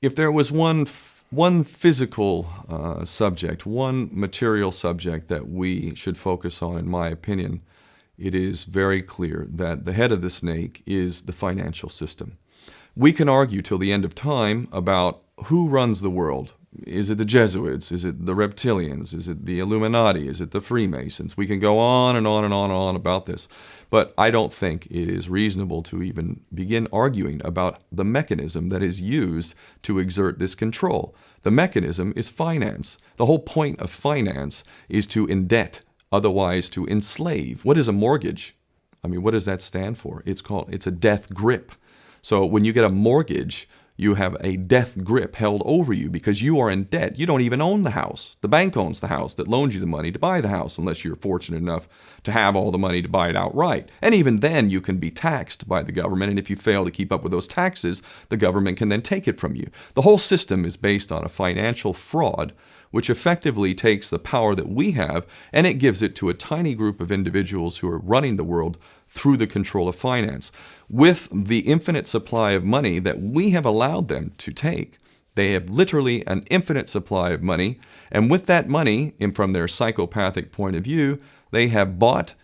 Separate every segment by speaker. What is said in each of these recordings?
Speaker 1: If there was one physical subject, one material subject that we should focus on, in my opinion, it is very clear that the head of the snake is the financial system. We can argue till the end of time about who runs the world. Is it the Jesuits? Is it the reptilians? Is it the Illuminati? Is it the Freemasons? We can go on and on and on and on about this. But I don't think it is reasonable to even begin arguing about the mechanism that is used to exert this control. The mechanism is finance. The whole point of finance is to indebt, otherwise to enslave. What is a mortgage? I mean, what does that stand for? It's a death grip. So when you get a mortgage, you have a death grip held over you because you are in debt. You don't even own the house. The bank owns the house that loaned you the money to buy the house, unless you're fortunate enough to have all the money to buy it outright. And even then, you can be taxed by the government, and if you fail to keep up with those taxes, the government can then take it from you. The whole system is based on a financial fraud, which effectively takes the power that we have and it gives it to a tiny group of individuals who are running the world through the control of finance. With the infinite supply of money that we have allowed them to take, they have literally an infinite supply of money, and with that money, and from their psychopathic point of view, they have bought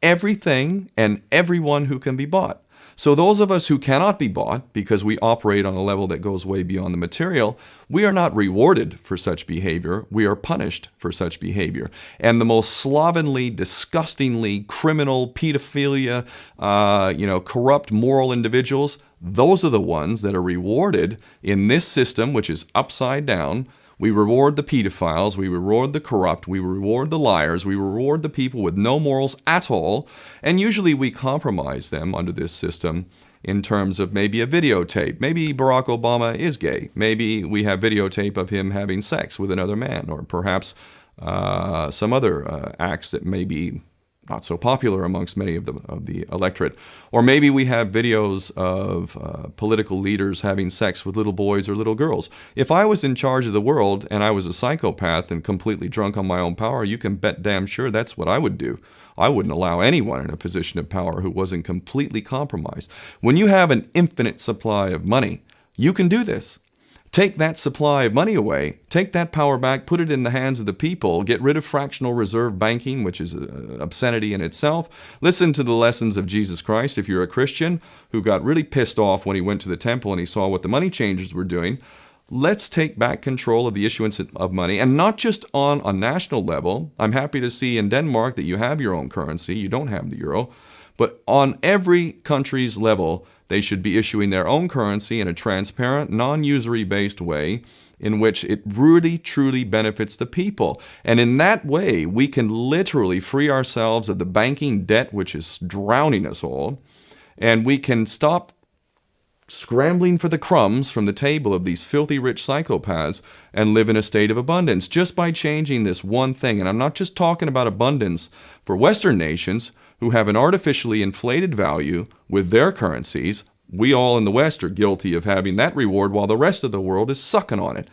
Speaker 1: everything and everyone who can be bought. So those of us who cannot be bought, because we operate on a level that goes way beyond the material, we are not rewarded for such behavior. We are punished for such behavior. And the most slovenly, disgustingly criminal, pedophilia, corrupt moral individuals, those are the ones that are rewarded in this system, which is upside down. We reward the pedophiles, we reward the corrupt, we reward the liars, we reward the people with no morals at all, and usually we compromise them under this system in terms of maybe a videotape. Maybe Barack Obama is gay. Maybe we have videotape of him having sex with another man, or perhaps some other acts that may be not so popular amongst many of the electorate. Or maybe we have videos of political leaders having sex with little boys or little girls. If I was in charge of the world and I was a psychopath and completely drunk on my own power, you can bet damn sure that's what I would do. I wouldn't allow anyone in a position of power who wasn't completely compromised. When you have an infinite supply of money, you can do this. Take that supply of money away, take that power back, put it in the hands of the people, get rid of fractional reserve banking, which is an obscenity in itself. Listen to the lessons of Jesus Christ if you're a Christian who got really pissed off when he went to the temple and he saw what the money changers were doing. Let's take back control of the issuance of money, and not just on a national level. I'm happy to see in Denmark that you have your own currency, you don't have the euro, but on every country's level, they should be issuing their own currency in a transparent, non-usury based way in which it really, truly benefits the people. And in that way, we can literally free ourselves of the banking debt which is drowning us all, and we can stop scrambling for the crumbs from the table of these filthy rich psychopaths and live in a state of abundance just by changing this one thing. And I'm not just talking about abundance for Western nations who have an artificially inflated value with their currencies. We all in the West are guilty of having that reward while the rest of the world is sucking on it.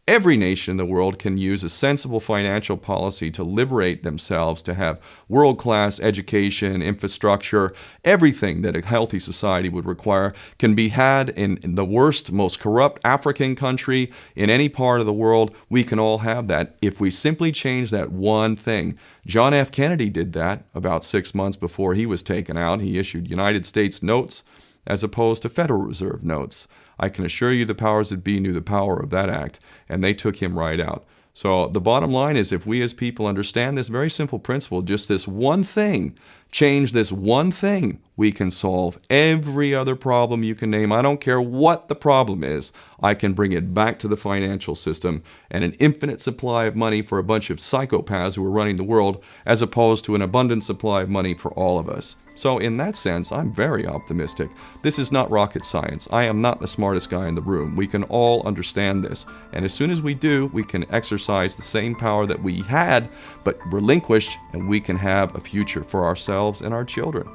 Speaker 1: Every nation in the world can use a sensible financial policy to liberate themselves, to have world-class education, infrastructure. Everything that a healthy society would require can be had in the worst, most corrupt African country, in any part of the world. We can all have that if we simply change that one thing. John F. Kennedy did that about 6 months before he was taken out. He issued United States notes as opposed to Federal Reserve notes. I can assure you the powers that be knew the power of that act, and they took him right out. So the bottom line is, if we as people understand this very simple principle, just this one thing, change this one thing, we can solve every other problem you can name. I don't care what the problem is. I can bring it back to the financial system and an infinite supply of money for a bunch of psychopaths who are running the world, as opposed to an abundant supply of money for all of us. So in that sense, I'm very optimistic. This is not rocket science. I am not the smartest guy in the room. We can all understand this. And as soon as we do, we can exercise the same power that we had, but relinquished, and we can have a future for ourselves and our children.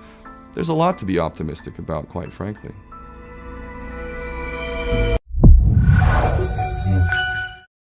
Speaker 1: There's a lot to be optimistic about, quite frankly.